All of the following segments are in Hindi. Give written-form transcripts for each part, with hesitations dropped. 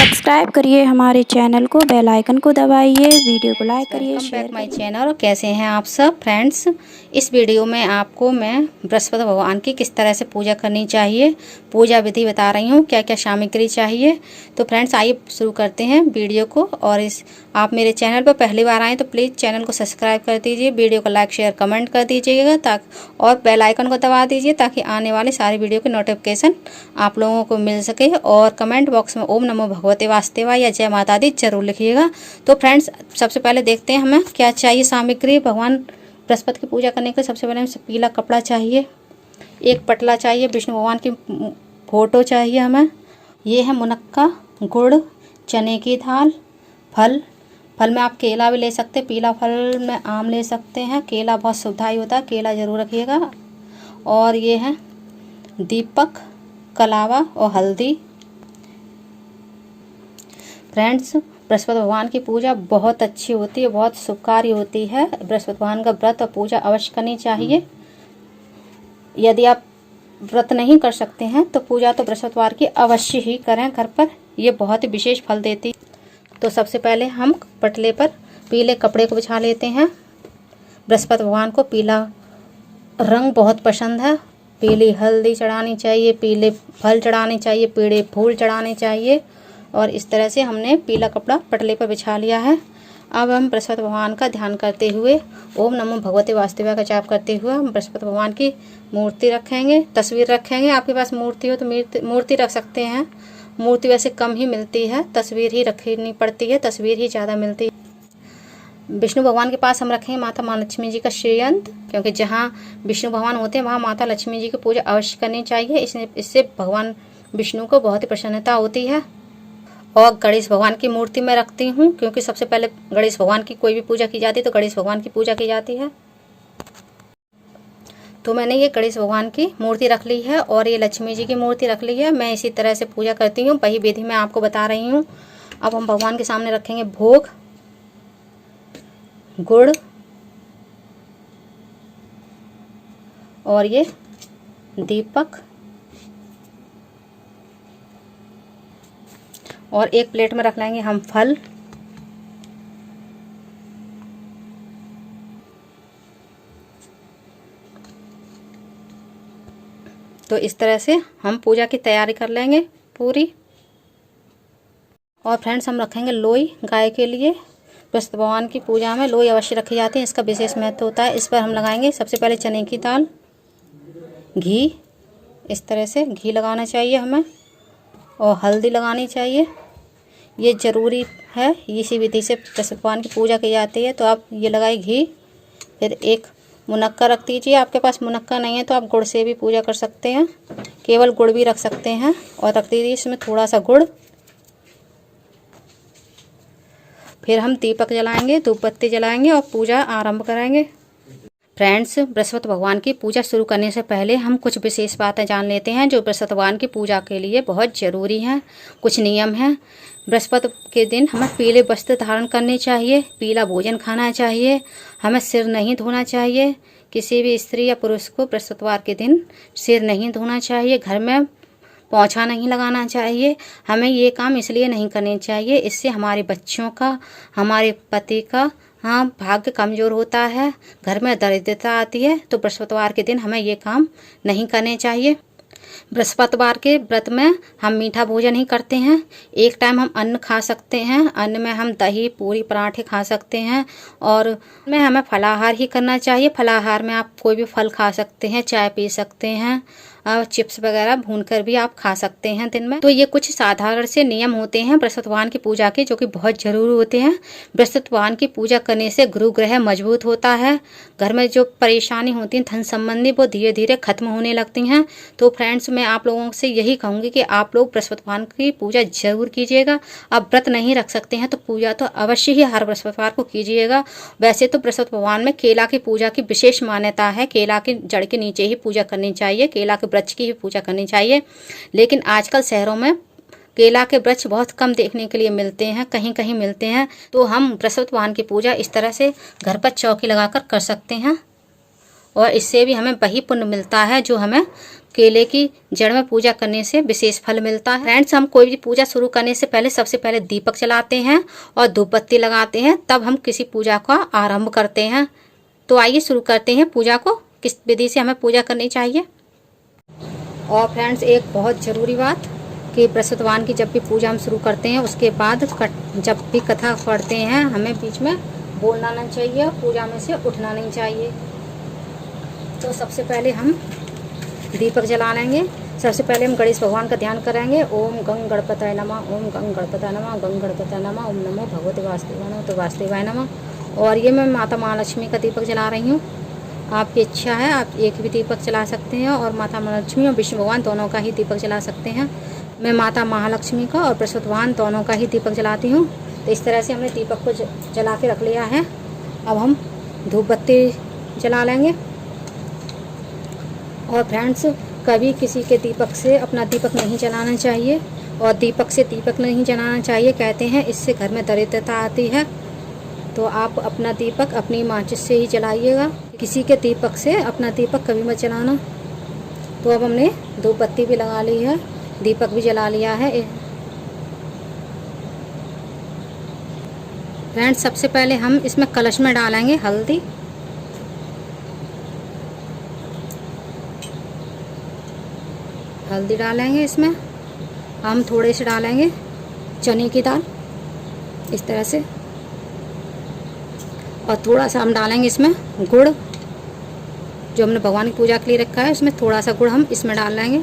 सब्सक्राइब करिए हमारे चैनल को, बेल आइकन को दबाइए, वीडियो को लाइक करिए, वेलकम शेयर बैक माय करिए। चैनल। कैसे हैं आप सब फ्रेंड्स। इस वीडियो में आपको मैं बृहस्पति भगवान की किस तरह से पूजा करनी चाहिए, पूजा विधि बता रही हूँ, क्या क्या सामग्री चाहिए। तो फ्रेंड्स आइए शुरू करते हैं वीडियो को। और इस आप मेरे चैनल पर पहली बार आएँ तो प्लीज़ चैनल को सब्सक्राइब कर दीजिए, वीडियो को लाइक शेयर कमेंट कर दीजिएगा ताकि और बेल आइकन को दबा दीजिए ताकि आने वाली सारी वीडियो की नोटिफिकेशन आप लोगों को मिल सके। और कमेंट बॉक्स में ओम नमो भगवते वासुदेवाय या जय माता दी जरूर लिखिएगा। तो फ्रेंड्स सबसे पहले देखते हैं हमें क्या चाहिए सामग्री। भगवान बृहस्पति की पूजा करने के लिए सबसे पहले हमें पीला कपड़ा चाहिए, एक पटला चाहिए, विष्णु भगवान की फोटो चाहिए हमें। ये है मुनक्का, गुड़, चने की दाल, फल। फल में आप केला भी ले सकते हैं, पीला फल में आम ले सकते हैं, केला बहुत शुभदायी होता है, केला ज़रूर रखिएगा। और ये है दीपक, कलावा और हल्दी। फ्रेंड्स बृहस्पति भगवान की पूजा बहुत अच्छी होती है, बहुत शुभकारी होती है। बृहस्पति भगवान का व्रत और पूजा अवश्य करनी चाहिए। यदि आप व्रत नहीं कर सकते हैं तो पूजा तो बृहस्पतिवार की अवश्य ही करें घर पर, ये बहुत ही विशेष फल देती। तो सबसे पहले हम पटले पर पीले कपड़े को बिछा लेते हैं। बृहस्पति भगवान को पीला रंग बहुत पसंद है। पीली हल्दी चढ़ानी चाहिए, पीले फल चढ़ाने चाहिए, पीले फूल चढ़ाने चाहिए। और इस तरह से हमने पीला कपड़ा पटले पर बिछा लिया है। अब हम बृहस्पति भगवान का ध्यान करते हुए ओम नमो भगवते वासुदेवाय का जाप करते हुए हम बृहस्पति भगवान की मूर्ति रखेंगे, तस्वीर रखेंगे। आपके पास मूर्ति हो तो मूर्ति रख सकते हैं। मूर्ति वैसे कम ही मिलती है, तस्वीर ही रखनी पड़ती है, तस्वीर ही ज़्यादा मिलती है। विष्णु भगवान के पास हम रखेंगे माता माँ लक्ष्मी जी का श्रीयंत्र, क्योंकि जहाँ विष्णु भगवान होते हैं वहाँ माता लक्ष्मी जी की पूजा अवश्य करनी चाहिए। इससे भगवान विष्णु को बहुत ही प्रसन्नता होती है। और गणेश भगवान की मूर्ति मैं रखती हूँ, क्योंकि सबसे पहले गणेश भगवान की कोई भी पूजा की जाती है तो गणेश भगवान की पूजा की जाती है। तो मैंने ये गणेश भगवान की मूर्ति रख ली है और ये लक्ष्मी जी की मूर्ति रख ली है। मैं इसी तरह से पूजा करती हूँ, वही विधि मैं आपको बता रही हूँ। अब हम भगवान के सामने रखेंगे भोग, गुड़ और ये दीपक, और एक प्लेट में रख लेंगे हम फल। तो इस तरह से हम पूजा की तैयारी कर लेंगे पूरी। और फ्रेंड्स हम रखेंगे लोई गाय के लिए। बृहस्पति भगवान की पूजा में लोई अवश्य रखी जाती है, इसका विशेष महत्व होता है। इस पर हम लगाएंगे सबसे पहले चने की दाल, घी, इस तरह से घी लगाना चाहिए हमें, और हल्दी लगानी चाहिए। ये ज़रूरी है, इसी विधि से बृहस्पति भगवान की पूजा की जाती है। तो आप ये लगाए घी। फिर एक मुनक्का रख दीजिए। आपके पास मुनक्का नहीं है तो आप गुड़ से भी पूजा कर सकते हैं, केवल गुड़ भी रख सकते हैं। और रख दीजिए इसमें थोड़ा सा गुड़। फिर हम दीपक जलाएंगे, धूप बत्ती जलाएंगे और पूजा आरंभ करेंगे। फ्रेंड्स बृहस्पति भगवान की पूजा शुरू करने से पहले हम कुछ विशेष बातें जान लेते हैं जो बृहस्पति भगवान की पूजा के लिए बहुत ज़रूरी हैं। कुछ नियम हैं। बृहस्पति के दिन हमें पीले वस्त्र धारण करने चाहिए, पीला भोजन खाना चाहिए, हमें सिर नहीं धोना चाहिए। किसी भी स्त्री या पुरुष को बृहस्पतिवार के दिन सिर नहीं धोना चाहिए, घर में पोंछा नहीं लगाना चाहिए। हमें ये काम इसलिए नहीं करने चाहिए, इससे हमारे बच्चों का, हमारे पति का भाग्य कमज़ोर होता है, घर में दरिद्रता आती है। तो बृहस्पतिवार के दिन हमें ये काम नहीं करने चाहिए। बृहस्पतिवार के व्रत में हम मीठा भोजन ही करते हैं। एक टाइम हम अन्न खा सकते हैं, अन्न में हम दही, पूरी, पराठे खा सकते हैं। और में हमें फलाहार ही करना चाहिए। फलाहार में आप कोई भी फल खा सकते हैं, चाय पी सकते हैं, चिप्स वगैरह भूनकर भी आप खा सकते हैं दिन में। तो ये कुछ साधारण से नियम होते हैं बृहस्पति भगवान की पूजा के, जो कि बहुत जरूरी होते हैं। बृहस्पति भगवान की पूजा करने से गुरु ग्रह मजबूत होता है। घर में जो परेशानी होती है धन संबंधी वो धीरे धीरे खत्म होने लगती हैं। तो फ्रेंड्स मैं आप लोगों से यही कहूँगी कि आप लोग बृहस्पति भगवान की पूजा जरूर कीजिएगा। आप व्रत नहीं रख सकते हैं तो पूजा तो अवश्य ही हर बृहस्पतिवार को कीजिएगा। वैसे तो बृहस्पति भगवान में केला की पूजा की विशेष मान्यता है। केला की जड़ के नीचे ही पूजा करनी चाहिए, केला के वृक्ष की ही पूजा करनी चाहिए। लेकिन आजकल शहरों में केला के वृक्ष बहुत कम देखने के लिए मिलते हैं, कहीं कहीं मिलते हैं। तो हम बृहस्पति भगवान की पूजा इस तरह से घर पर चौकी लगाकर कर सकते हैं। और इससे भी हमें वही पुण्य मिलता है जो हमें केले की जड़ में पूजा करने से विशेष फल मिलता है। फ्रेंड्स, हम कोई भी पूजा शुरू करने से पहले सबसे पहले दीपक जलाते हैं और धूप बत्ती लगाते हैं, तब हम किसी पूजा का आरंभ करते हैं। तो आइए शुरू करते हैं पूजा को, किस विधि से हमें पूजा करनी चाहिए। और फ्रेंड्स, एक बहुत ज़रूरी बात कि बृहस्पति भगवान की जब भी पूजा हम शुरू करते हैं उसके बाद जब भी कथा पढ़ते हैं हमें बीच में बोलना नहीं चाहिए और पूजा में से उठना नहीं चाहिए। तो सबसे पहले हम दीपक जला लेंगे। सबसे पहले हम गणेश भगवान का ध्यान करेंगे। ओम गंग गणपतये नमः, ओम गंग गणपतये नमः, गंग गणपतये नमः, ओम नमो भगवते वासुदेवाय नमः, तो वासुदेवाय नमः। और ये मैं माता महालक्ष्मी का दीपक जला रही हूँ। आपकी इच्छा है आप एक भी दीपक जला सकते हैं और माता महालक्ष्मी और विष्णु भगवान दोनों का ही दीपक जला सकते हैं। मैं माता महालक्ष्मी का और बृहस्पति भगवान दोनों का ही दीपक जलाती हूँ। तो इस तरह से हमने दीपक को जला के रख लिया है। अब हम धूप बत्ती जला लेंगे। और फ्रेंड्स, कभी किसी के दीपक से अपना दीपक नहीं जलाना चाहिए और दीपक से दीपक नहीं जलाना चाहिए। कहते हैं इससे घर में दरिद्रता आती है। तो आप अपना दीपक अपनी माचिस से ही जलाइएगा, किसी के दीपक से अपना दीपक कभी मत जलाना। तो अब हमने धूप बत्ती भी लगा ली है, दीपक भी जला लिया है। फ्रेंड्स, सबसे पहले हम इसमें कलश में डालेंगे हल्दी। हल्दी डालेंगे इसमें। हम थोड़े से डालेंगे चने की दाल इस तरह से, और थोड़ा सा हम डालेंगे इसमें गुड़, जो हमने भगवान की पूजा के लिए रखा है उसमें थोड़ा सा गुड़ हम इसमें डाल लेंगे।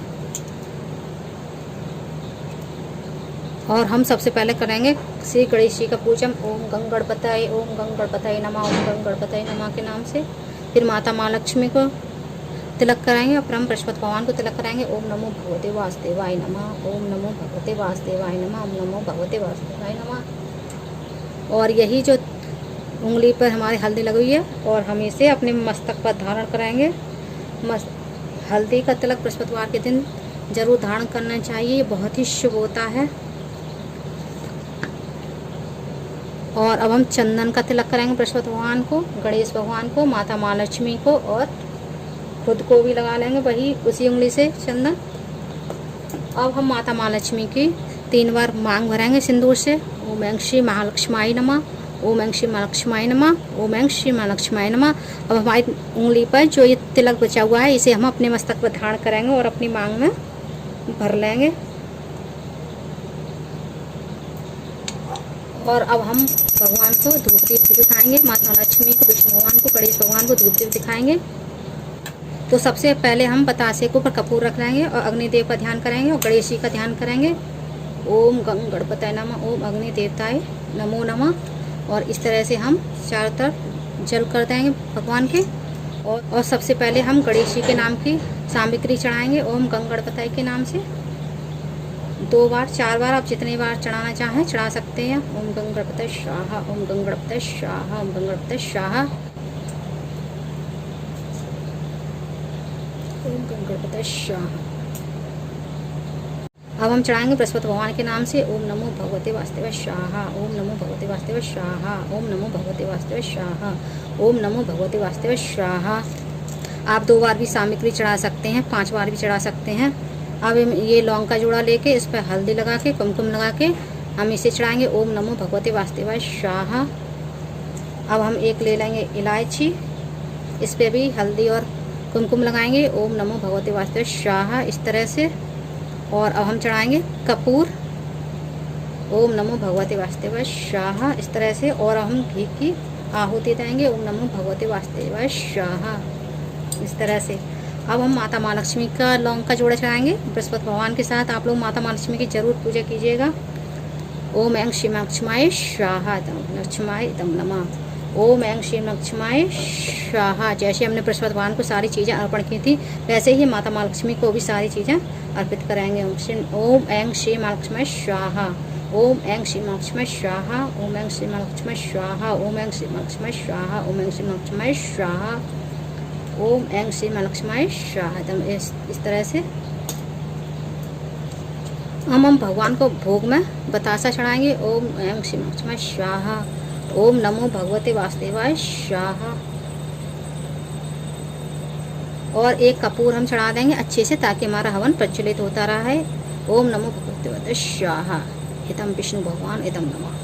और हम सबसे पहले करेंगे श्री गणेश जी का पूजन। ओम गंग गणपतये नमः, ओम गंग गणपतये नमः के नाम से। फिर माता महालक्ष्मी को तिलक कराएंगे और फिर हम बृहस्पति भगवान को तिलक कराएंगे। ओम नमो भगवते वासुदेवाय नमः, ओम नमो भगवते वासुदेवाय नमः, ओम नमो भगवते वासुदेवाय नमः। और यही जो उंगली पर हमारी हल्दी लगी हुई है और हम इसे अपने मस्तक पर धारण कराएंगे। हल्दी का तिलक बृहस्पतिवार के दिन जरूर धारण करना चाहिए, ये बहुत ही शुभ होता है। और अब हम चंदन का तिलक कराएंगे बृहस्पति भगवान को, गणेश भगवान को, माता महालक्ष्मी को और खुद को भी लगा लेंगे वही उसी उंगली से चंदन। अब हम माता महालक्ष्मी की 3 बार मांग भरेंगे सिंदूर से। ओम ऐं श्री महालक्ष्माय नमः, ओम ऐं श्री महालक्ष्माय नमः, ओम ऐं श्री महालक्ष्माय नमः। अब हमारी उंगली पर जो ये तिलक बचा हुआ है इसे हम अपने मस्तक पर धारण करेंगे और अपनी मांग में भर लेंगे। और अब हम भगवान को धूप दीप दिखाएंगे, माता लक्ष्मी को, विष्णु भगवान को, गणेश भगवान को धूप दीप दिखाएंगे। तो सबसे पहले हम बतासे के ऊपर कपूर रख लेंगे और अग्निदेव का ध्यान करेंगे और गणेश जी का ध्यान करेंगे। ओम गंग गणपतये नमः, ओम अग्नि देवताय नमो नमः। और इस तरह से हम चारों तरफ जल कर देंगे भगवान के। और सबसे पहले हम गणेश जी के नाम की सामग्री चढ़ाएंगे। ओम गंग गणपतये के नाम से 2 बार 4 बार आप जितनी बार चढ़ाना चाहें चढ़ा सकते हैं। ओम गंग गणपतये स्वाहा, ओम गंग गणपतये स्वाहा, ओम गंग गणपतये स्वाहा, ओम गंग गणपतये स्वाहा। अब हम चढ़ाएंगे बृहस्पति भगवान के नाम से। ओम नमो भगवते वासुदेवाय स्वाहा, ओम नमो भगवते वासुदेवाय स्वाहा, ओम नमो भगवते वासुदेवाय स्वाहा, ओम नमो भगवते वासुदेवाय स्वाहा। आप 2 बार भी सामग्री चढ़ा सकते हैं, 5 बार भी चढ़ा सकते हैं। अब ये लौंग का जोड़ा लेके इस पर हल्दी लगा के कुमकुम लगा के हम इसे चढ़ाएंगे। ओम नमो भगवते वासुदेवाय स्वाहा। अब हम एक ले लेंगे इलायची, इस पर भी हल्दी और कुमकुम लगाएंगे। ओम नमो भगवते वासुदेवाय स्वाहा इस तरह से। और अब हम चढ़ाएंगे कपूर। ओम नमो भगवते वासुदेवाय स्वाहा इस तरह से। और हम घी की आहुति देंगे। ओम नमो भगवते वासुदेवाय स्वाहा इस तरह से। अब हम माता महालक्ष्मी का लौंग का जोड़ा चढ़ाएंगे बृहस्पति भगवान के साथ। आप लोग माता महालक्ष्मी की जरूर पूजा कीजिएगा। ओम ऐं श्री लक्ष्माय स्वाहा, लक्ष्माय तम नमः। ओम ऐं श्री लक्ष्माय स्वाहा। जैसे हमने बृहस्पति भगवान को सारी चीज़ें अर्पण की थी वैसे ही माता महालक्ष्मी को भी सारी चीज़ें अर्पित कराएंगे। ओम ऐं श्री महालक्ष्मी स्वाहा, ओम ऐं श्री महालक्ष्मी स्वाहा, ओम ऐं श्री महालक्ष्मी स्वाहा, ओम ऐं श्री महालक्ष्मी स्वाहा, ओम ऐं श्री महालक्ष्मी स्वाहा, ओम ऐं श्री महालक्ष्मी स्वाहा। इस तरह से हम भगवान को भोग में बतासा चढ़ाएंगे। ओम ऐं श्री महालक्ष्मी स्वाहा, ओम नमो भगवते वासुदेवाय स्वाहा। और एक कपूर हम चढ़ा देंगे अच्छे से, ताकि हमारा हवन प्रज्वलित होता रहा है। ओम नमो भगवते स्वाहा, इदम विष्णु भगवान इदम नमः।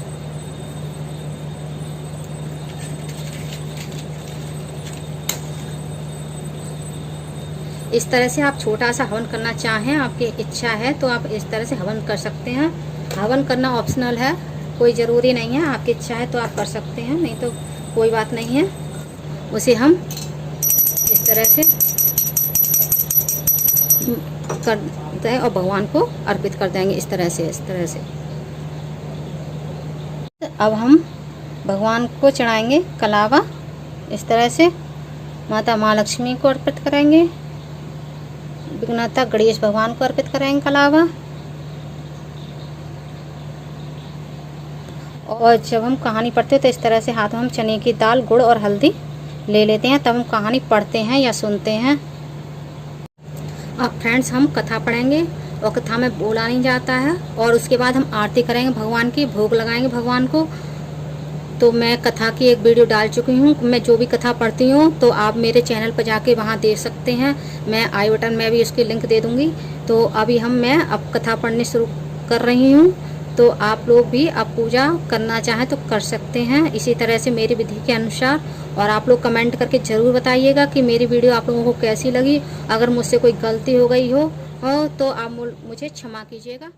इस तरह से आप छोटा सा हवन करना चाहें, आपकी इच्छा है तो आप इस तरह से हवन कर सकते हैं। हवन करना ऑप्शनल है, कोई ज़रूरी नहीं है। आपकी इच्छा है तो आप कर सकते हैं, नहीं तो कोई बात नहीं है। उसे हम इस तरह से करते हैं और भगवान को अर्पित कर देंगे इस तरह से। अब हम भगवान को चढ़ाएंगे कलावा। इस तरह से माता महालक्ष्मी को अर्पित करेंगे, विघ्नहर्ता गणेश भगवान को अर्पित करेंगे कलावा। और जब हम कहानी पढ़ते हैं तो इस तरह से हाथ में हम चने की दाल, गुड़ और हल्दी ले लेते हैं, तब हम कहानी पढ़ते हैं या सुनते हैं। अब फ्रेंड्स हम कथा पढ़ेंगे और कथा में बोला नहीं जाता है, और उसके बाद हम आरती करेंगे भगवान की, भोग लगाएंगे भगवान को। तो मैं कथा की एक वीडियो डाल चुकी हूँ, मैं जो भी कथा पढ़ती हूँ तो आप मेरे चैनल पर जाके वहाँ देख सकते हैं। मैं आई बटन में भी उसकी लिंक दे दूँगी। तो अभी मैं अब कथा पढ़नी शुरू कर रही हूँ, तो आप लोग भी अब पूजा करना चाहें तो कर सकते हैं इसी तरह से मेरी विधि के अनुसार। और आप लोग कमेंट करके ज़रूर बताइएगा कि मेरी वीडियो आप लोगों को कैसी लगी। अगर मुझसे कोई गलती हो गई हो तो आप मुझे क्षमा कीजिएगा।